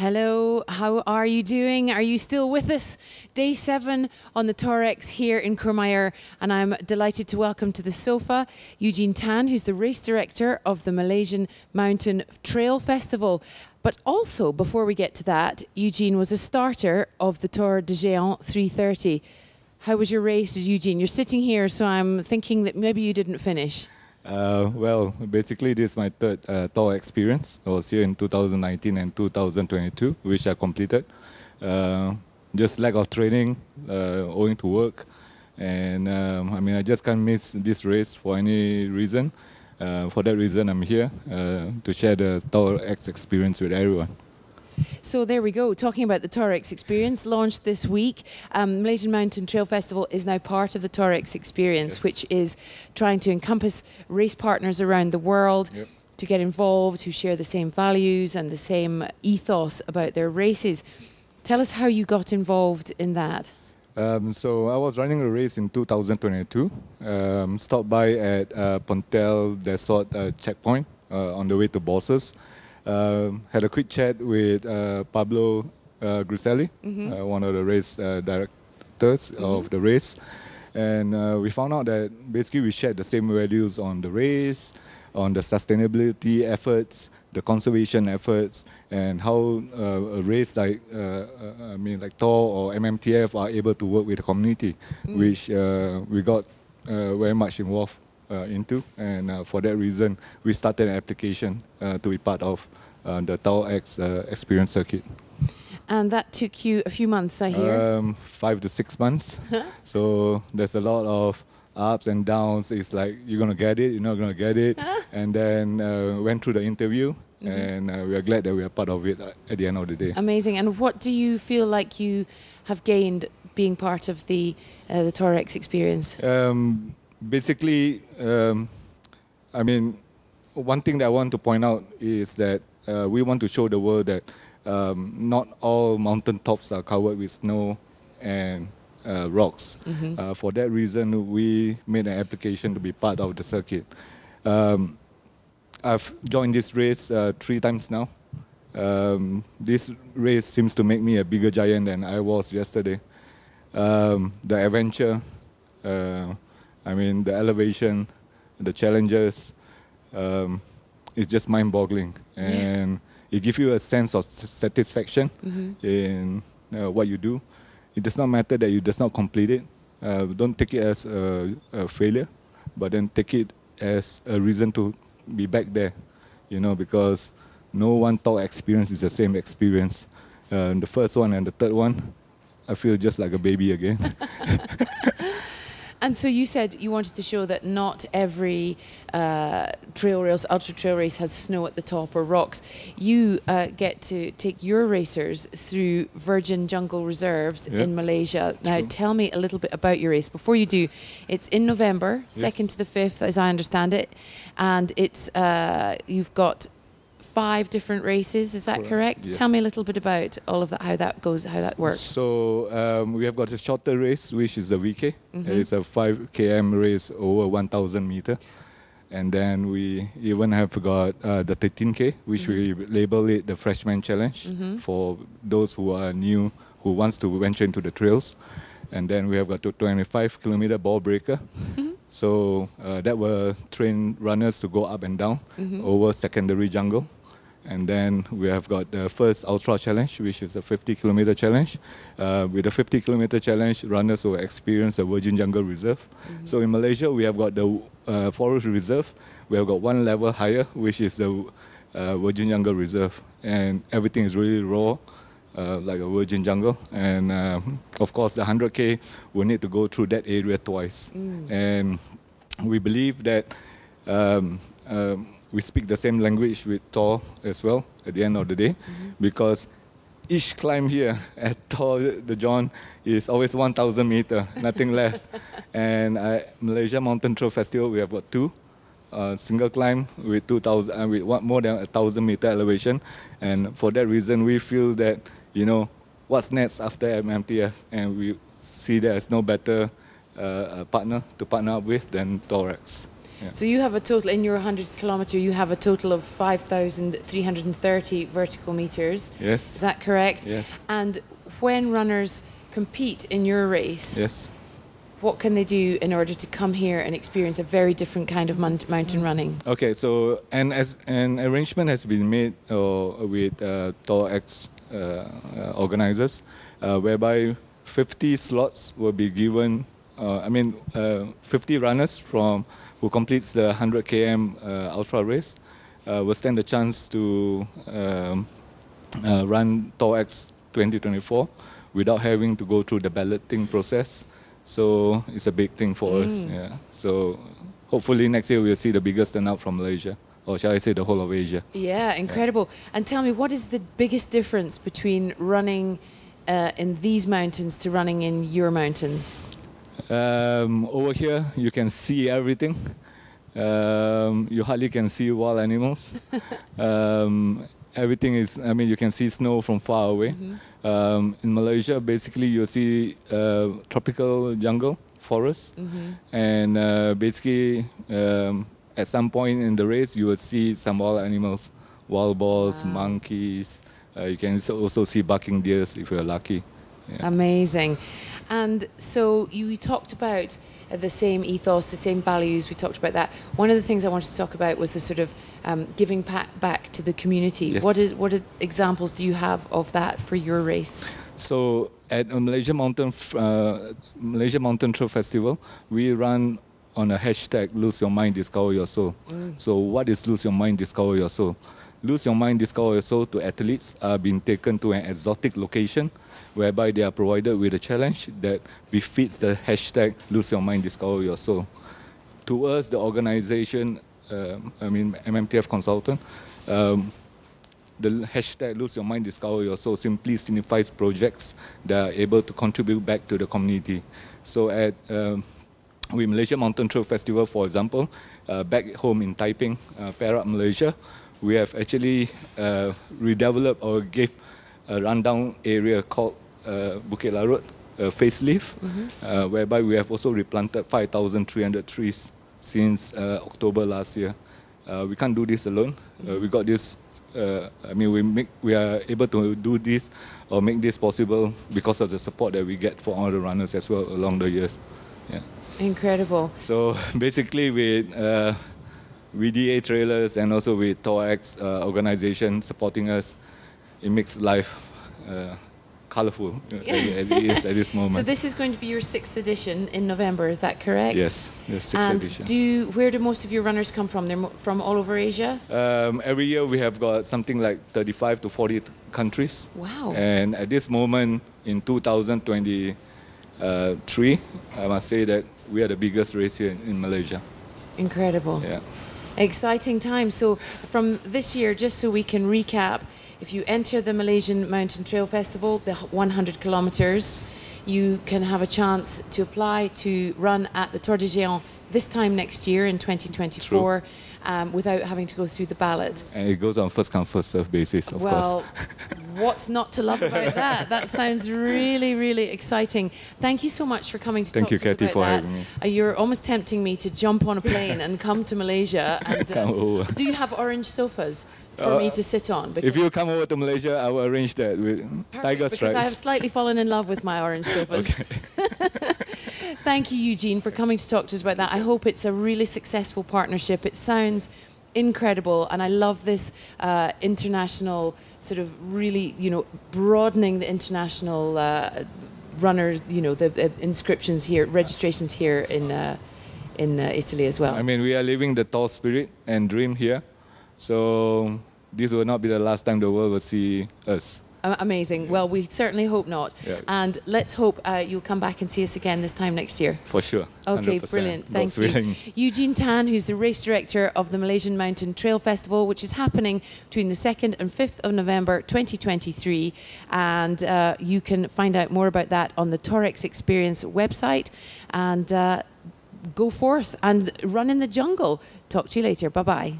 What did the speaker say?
Hello, how are you doing? Are you still with us? Day 7 on the TORX here in Courmayeur, and I'm delighted to welcome to the sofa Ewegene Tan, who's the race director of the Malaysian Mountain Trail Festival. But also, before we get to that, Ewegene was a starter of the Tour de Géant 330. How was your race, Ewegene? You're sitting here, so I'm thinking that maybe you didn't finish. Well, basically this is my third tour experience. I was here in 2019 and 2022, which I completed. Just lack of training, owing to work. And I just can't miss this race for any reason. For that reason, I'm here to share the TORX experience with everyone. So there we go, talking about the TORX experience, launched this week. Malaysian Mountain Trail Festival is now part of the TORX experience, yes, which is trying to encompass race partners around the world, yep, to get involved, who share the same values and the same ethos about their races. Tell us how you got involved in that. So I was running a race in 2022, stopped by at Pontel Desort checkpoint on the way to Bosses. Had a quick chat with Pablo Griselli, one of the race directors of the race, and we found out that basically we shared the same values on the race, on the sustainability efforts, the conservation efforts, and how a race like TOR or MMTF are able to work with the community, which we got very much involved into, and for that reason we started an application to be part of the TORX experience circuit. And that took you a few months, I hear? 5 to 6 months. So there's a lot of ups and downs. It's like you're going to get it, you're not going to get it. And then went through the interview, and we are glad that we are part of it at the end of the day. Amazing. And what do you feel like you have gained being part of the TORX experience? Basically, one thing that I want to point out is that we want to show the world that not all mountain tops are covered with snow and rocks. For that reason, we made an application to be part of the circuit. I've joined this race 3 times now. This race seems to make me a bigger giant than I was yesterday. The adventure, the elevation, the challenges, it's just mind-boggling, and it gives you a sense of satisfaction in what you do. It does not matter that you does not complete it. Don't take it as a failure, but then take it as a reason to be back there, because no one TOR experience is the same experience. The first one and the third one, I feel just like a baby again. And so you said you wanted to show that not every trail race, ultra trail race has snow at the top or rocks. You get to take your racers through virgin jungle reserves in Malaysia. Now tell me a little bit about your race. Before you do, it's in November, 2nd to the 5th, as I understand it. And it's you've got 5 different races, is that correct? Yes. Tell me a little bit about all of that, how that goes, how that works. So we have got a shorter race, which is the VK. It's a 5 km race over 1,000 meters. And then we even have got the 13K, which we label it the Freshman Challenge for those who are new, who wants to venture into the trails. And then we have got the 25 kilometer ball breaker. So that will train runners to go up and down over secondary jungle. And then we have got the first Ultra Challenge, which is a 50 kilometer challenge. With the 50 kilometer challenge, runners will experience the Virgin Jungle Reserve. So in Malaysia, we have got the Forest Reserve. We have got one level higher, which is the Virgin Jungle Reserve. And everything is really raw, like a virgin jungle. And of course, the 100K will need to go through that area twice. And we believe that we speak the same language with TOR as well at the end of the day, because each climb here at TOR de Géant is always 1,000 meters, nothing less. And Malaysia Mountain Trail Festival, we have got 2. Single climb with 2,000 with more than 1,000 meter elevation, and for that reason we feel that what's next after MMTF, and we see there's no better partner to partner up with than TORX. Yeah. So you have a total, in your 100-kilometre, you have a total of 5,330 vertical metres. Yes. Is that correct? Yeah. And when runners compete in your race, Yes. what can they do in order to come here and experience a very different kind of mountain running? Okay, so as an arrangement has been made with TORX organizers, whereby 50 slots will be given. 50 runners who completes the 100 km ultra race will stand a chance to run TORX 2024 without having to go through the balloting process. So it's a big thing for us. Yeah. So hopefully next year we'll see the biggest turnout from Malaysia, or shall I say the whole of Asia. Yeah, incredible. Yeah. And tell me, what is the biggest difference between running in these mountains to running in your mountains? Over here, you can see everything. You hardly can see wild animals. Everything is, you can see snow from far away. In Malaysia, basically, you'll see tropical jungle, forest. And basically, at some point in the race, you will see some wild animals, wild boars, monkeys. You can also see bucking deers if you're lucky. Yeah. Amazing. And so you talked about the same ethos, the same values. We talked about that. One of the things I wanted to talk about was the sort of giving back to the community. Yes. What examples do you have of that for your race? So at Malaysia Mountain Trail Festival, we run on a hashtag Lose Your Mind, Discover Your Soul. So what is Lose Your Mind, Discover Your Soul? Lose Your Mind, Discover Your Soul to athletes are being taken to an exotic location whereby they are provided with a challenge that befits the hashtag Lose Your Mind, Discover Your Soul. To us, the organization, MMTF consultant, the hashtag Lose Your Mind, Discover Your Soul simply signifies projects that are able to contribute back to the community. So at with Malaysia Mountain Trail Festival, for example, back home in Taiping, Perak, Malaysia, we have actually redeveloped or gave a rundown area called Bukit Larut, facelift, whereby we have also replanted 5,300 trees since October last year. We can't do this alone. We got this. We are able to do this or make this possible because of the support that we get from all the runners as well along the years. Yeah. Incredible. So basically, with VDA trailers and also with TORX organization supporting us, it makes life colorful as it is at this moment. So this is going to be your 6th edition in November, is that correct? Yes, the 6th edition. And where do most of your runners come from? They're from all over Asia? Every year we have got something like 35 to 40 countries. Wow. And at this moment in 2023, I must say that we are the biggest race here in Malaysia. Incredible. Yeah. Exciting times. So from this year, just so we can recap, if you enter the Malaysian Mountain Trail Festival, the 100 kilometres, you can have a chance to apply to run at the Tour de Géant this time next year in 2024 without having to go through the ballot. And it goes on first come, first serve basis, of course. Well, what's not to love about that? That sounds really, really exciting. Thank you so much for coming to talk to us about that. Thank you, Katie, for having me. You're almost tempting me to jump on a plane and come to Malaysia. And do you have orange sofas for me to sit on? If you come over to Malaysia, I will arrange that with tiger stripes. Because I have slightly fallen in love with my orange sofas. Thank you, Eugene, for coming to talk to us about that. I hope it's a really successful partnership. It sounds incredible, and I love this international sort of really, broadening the international runners, the inscriptions here, registrations here in Italy as well. We are living the tall spirit and dream here. So this will not be the last time the world will see us. Amazing. Well, we certainly hope not. Yeah. And let's hope you'll come back and see us again this time next year. For sure. Okay, 100%. Brilliant. Thank you. Ewegene Tan, who's the race director of the Malaysian Mountain Trail Festival, which is happening between the 2nd and 5th of November 2023. And you can find out more about that on the TORX Experience website. And go forth and run in the jungle. Talk to you later. Bye-bye.